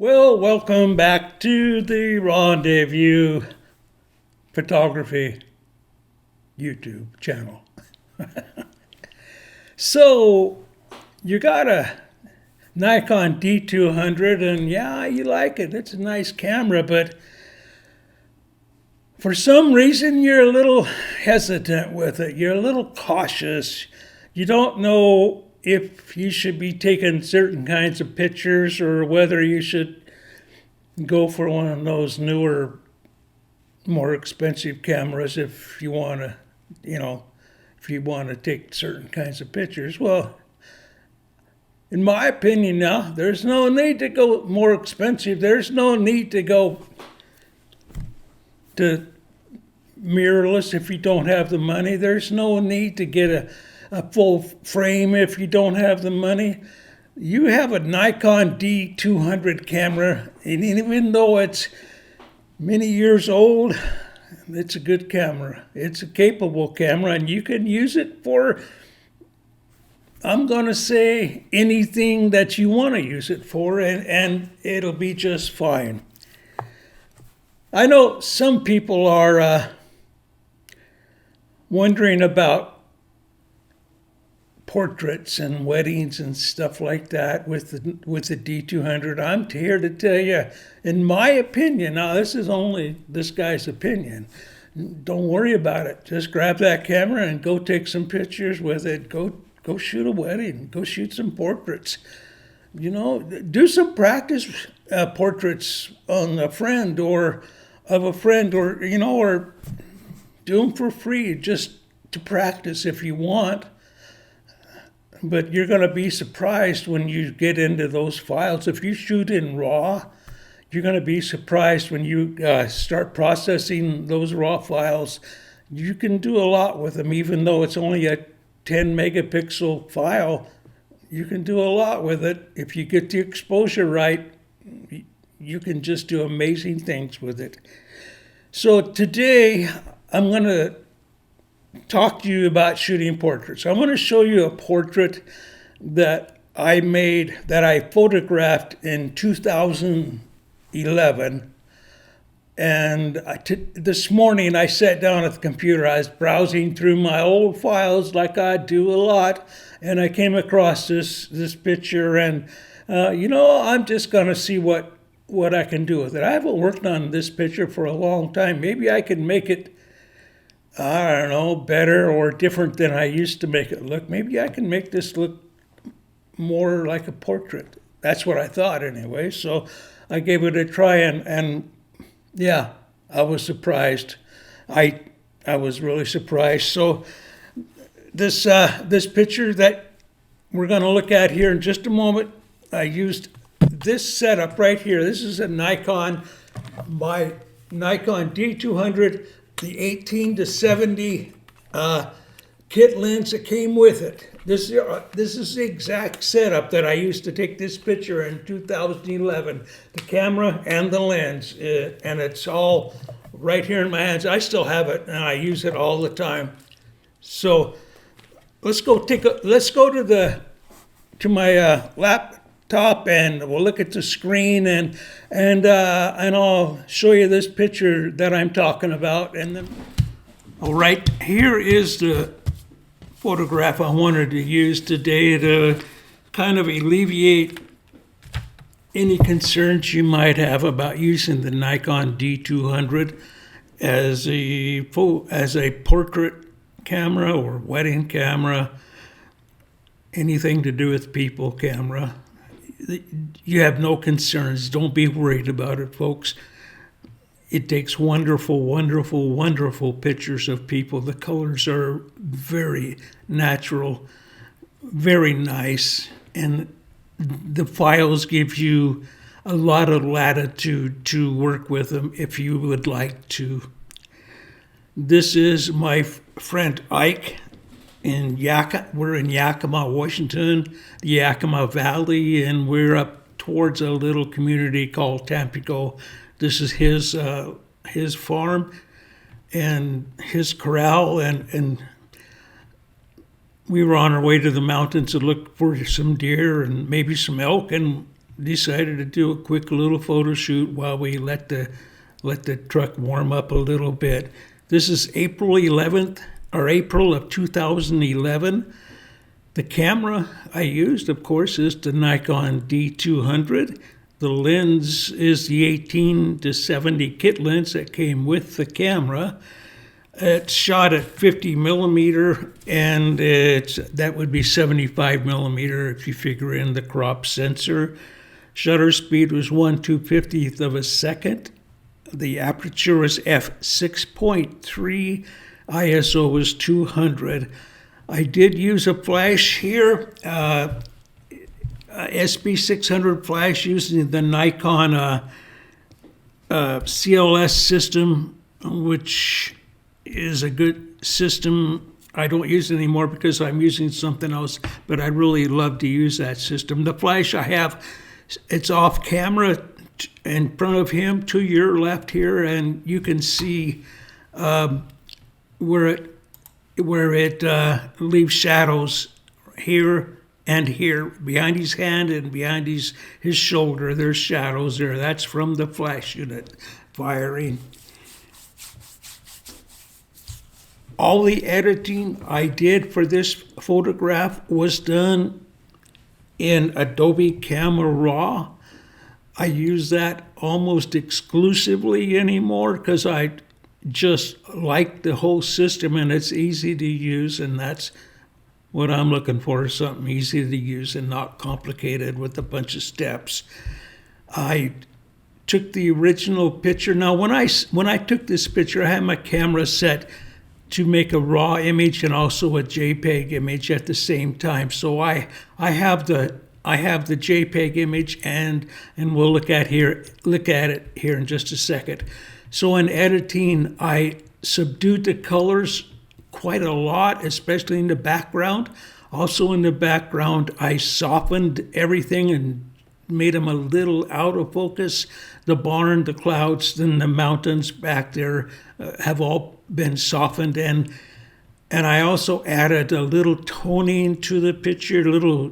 Well, welcome back to the Rendezvous Photography YouTube channel. So, you got a Nikon D200 and yeah, you like it. It's a nice camera, but for some reason you're a little hesitant with it. You're a little cautious. You don't know if you should be taking certain kinds of pictures or whether you should go for one of those newer, more expensive cameras if you want to, if you want to take certain kinds of pictures. Well, in my opinion now, there's no need to go more expensive. There's no need to go to mirrorless if you don't have the money. There's no need to get a full frame if you don't have the money. You have a Nikon D200 camera, and even though it's many years old, it's a good camera. It's a capable camera, and you can use it for, I'm going to say, anything that you want to use it for, and it'll be just fine. I know some people are wondering about portraits and weddings and stuff like that with the D200. I'm here to tell you, in my opinion, now this is only this guy's opinion, don't worry about it. Just grab that camera and go take some pictures with it. Go shoot a wedding. Go shoot some portraits. Do some practice portraits on a friend or of a friend, or or do them for free just to practice if you want. But you're going to be surprised when you get into those files. If you shoot in RAW, you're going to be surprised when you start processing those RAW files. You can do a lot with them, even though it's only a 10 megapixel file. You can do a lot with it. If you get the exposure right, you can just do amazing things with it. So today, I'm going to talk to you about shooting portraits. I'm going to show you a portrait that I made, that I photographed in 2011. And this morning I sat down at the computer. I was browsing through my old files like I do a lot, and I came across this picture, and I'm just going to see what I can do with it. I haven't worked on this picture for a long time. Maybe I can make it, I don't know, better or different than I used to make it look. Maybe I can make this look more like a portrait. That's what I thought anyway. So I gave it a try, and yeah, I was surprised. I was really surprised. So this picture that we're going to look at here in just a moment, I used this setup right here. This is a Nikon, my Nikon D200, the 18 to 70 kit lens that came with it. This is the exact setup that I used to take this picture in 2011. The camera and the lens, and it's all right here in my hands. I still have it, and I use it all the time. So let's go to my laptop, and we'll look at the screen, and I'll show you this picture that I'm talking about. And then, all right, here is the photograph I wanted to use today to kind of alleviate any concerns you might have about using the Nikon D200 as a portrait camera or wedding camera, anything to do with people camera. You have no concerns. Don't be worried about it, folks. It takes wonderful, wonderful, wonderful pictures of people. The colors are very natural, very nice, and the files give you a lot of latitude to work with them if you would like to. This is my friend Ike. We're in Yakima, Washington, the Yakima Valley, and we're up towards a little community called Tampico. This is his farm and his corral, and we were on our way to the mountains to look for some deer and maybe some elk, and decided to do a quick little photo shoot while we let the truck warm up a little bit. This is April 11th, or April of 2011. The camera I used, of course, is the Nikon D200. The lens is the 18 to 70 kit lens that came with the camera. It's shot at 50 millimeter, and that would be 75 millimeter if you figure in the crop sensor. Shutter speed was 1/250th of a second. The aperture was f6.3. ISO was 200. I did use a flash here, SB600 flash using the Nikon CLS system, which is a good system. I don't use it anymore because I'm using something else, but I really love to use that system. The flash I have, it's off camera in front of him to your left here, and you can see where it leaves shadows here and here behind his hand and behind his shoulder. There's shadows there. That's from the flash unit firing. All the editing I did for this photograph was done in Adobe Camera Raw. I use that almost exclusively anymore because I just like the whole system and it's easy to use, and that's what I'm looking for, is something easy to use and not complicated with a bunch of steps. I took the original picture. Now, when I took this picture, I had my camera set to make a raw image and also a JPEG image at the same time. So I have the JPEG image, and we'll look at it here in just a second. So in editing, I subdued the colors quite a lot, especially in the background. Also in the background, I softened everything and made them a little out of focus. The barn, the clouds, and the mountains back there have all been softened, and I also added a little toning to the picture, a little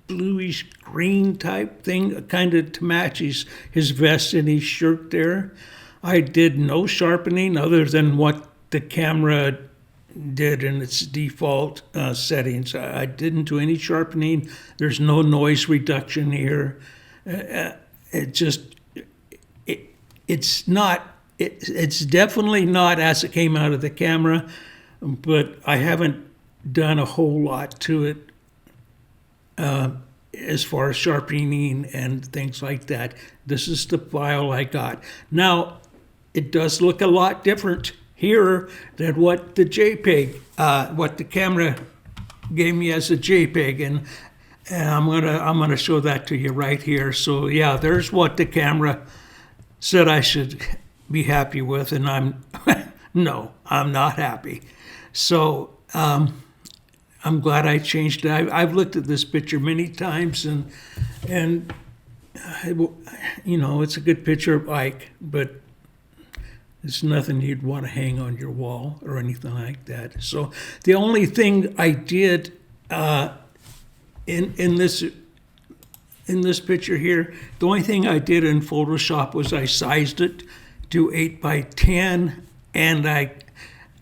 bluish green type thing, kind of to match his vest and his shirt there. I did no sharpening other than what the camera did in its default settings. I didn't do any sharpening. There's no noise reduction here. It's definitely not as it came out of the camera, but I haven't done a whole lot to it as far as sharpening and things like that. This is the file I got. Now, it does look a lot different here than what the JPEG, what the camera gave me as a JPEG, and I'm gonna show that to you right here. So yeah, there's what the camera said I should be happy with, and I'm no, I'm not happy. So I'm glad I changed it. I've looked at this picture many times, and you know, it's a good picture of Ike, but it's nothing you'd want to hang on your wall or anything like that. So the only thing I did in this picture here, the only thing I did in Photoshop was I sized it to 8x10, and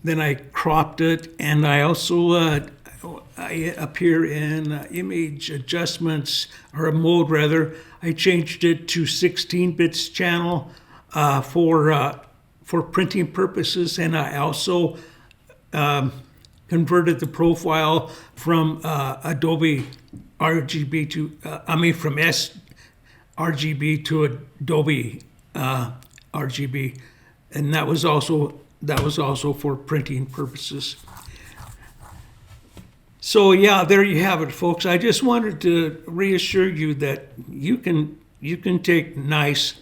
then I cropped it, and I also up here in image adjustments, or a mode rather, I changed it to 16 bits channel for printing purposes, and I also converted the profile from Adobe RGB to from sRGB to Adobe RGB, and that was also for printing purposes. So yeah, there you have it, folks. I just wanted to reassure you that you can take nice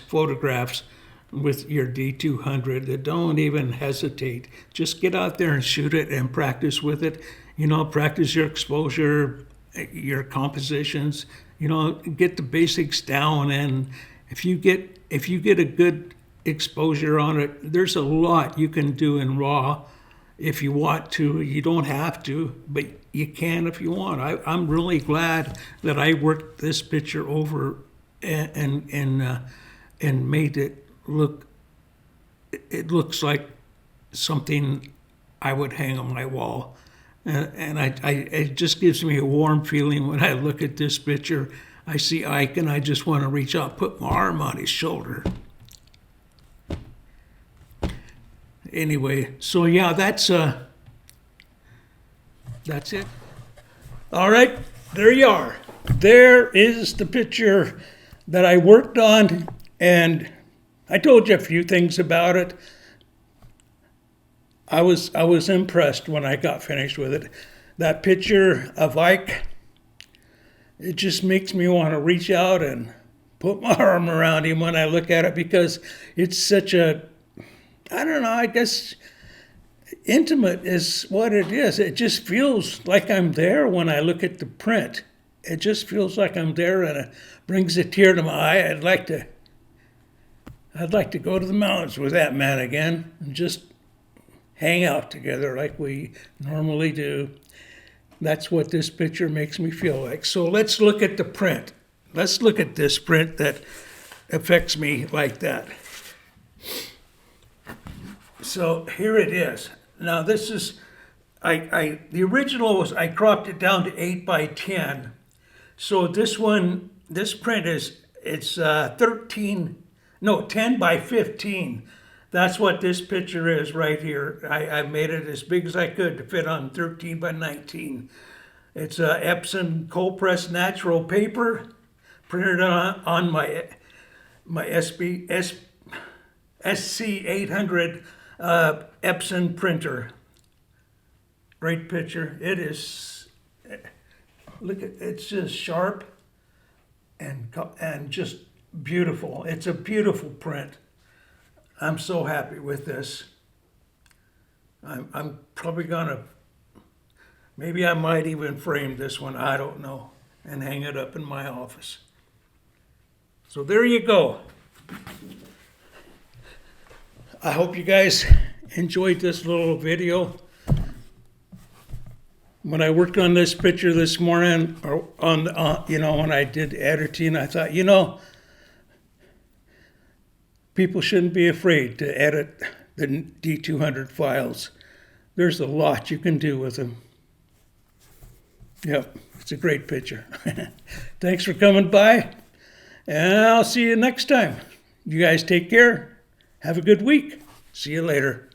photographs with your D200. Don't even hesitate. Just get out there and shoot it and practice with it. You know, practice your exposure, your compositions. You know, get the basics down, and if you get a good exposure on it, there's a lot you can do in RAW if you want to. You don't have to, but you can if you want. I'm really glad that I worked this picture over and made it look. It looks like something I would hang on my wall, and it just gives me a warm feeling when I look at this picture. I see Ike, and I just want to reach out, put my arm on his shoulder. Anyway, so yeah, that's it. All right, there you are. There is the picture that I worked on, and I told you a few things about it. I was impressed when I got finished with it. That picture of Ike, it just makes me want to reach out and put my arm around him when I look at it, because it's such a, I don't know, I guess intimate is what it is. It just feels like I'm there when I look at the print. It just feels like I'm there, and it brings a tear to my eye. I'd like to go to the mountains with that man again and just hang out together like we normally do. That's what this picture makes me feel like. So let's look at the print. Let's look at this print that affects me like that. So here it is. Now this is, the original was, I cropped it down to 8x10. So this print is, it's 10 by 15. That's what this picture is right here. I made it as big as I could to fit on 13 by 19. It's Epson cold pressed natural paper, printed on my SC800 Epson printer. Great picture. It is. Look at, it's just sharp and just beautiful. It's a beautiful print. I'm so happy with this. I'm probably gonna, maybe I might even frame this one, I don't know, and hang it up in my office. So there you go. I hope you guys enjoyed this little video. When I worked on this picture this morning, or when I did editing, I thought, people shouldn't be afraid to edit the D200 files. There's a lot you can do with them. Yep, it's a great picture. Thanks for coming by, and I'll see you next time. You guys take care. Have a good week. See you later.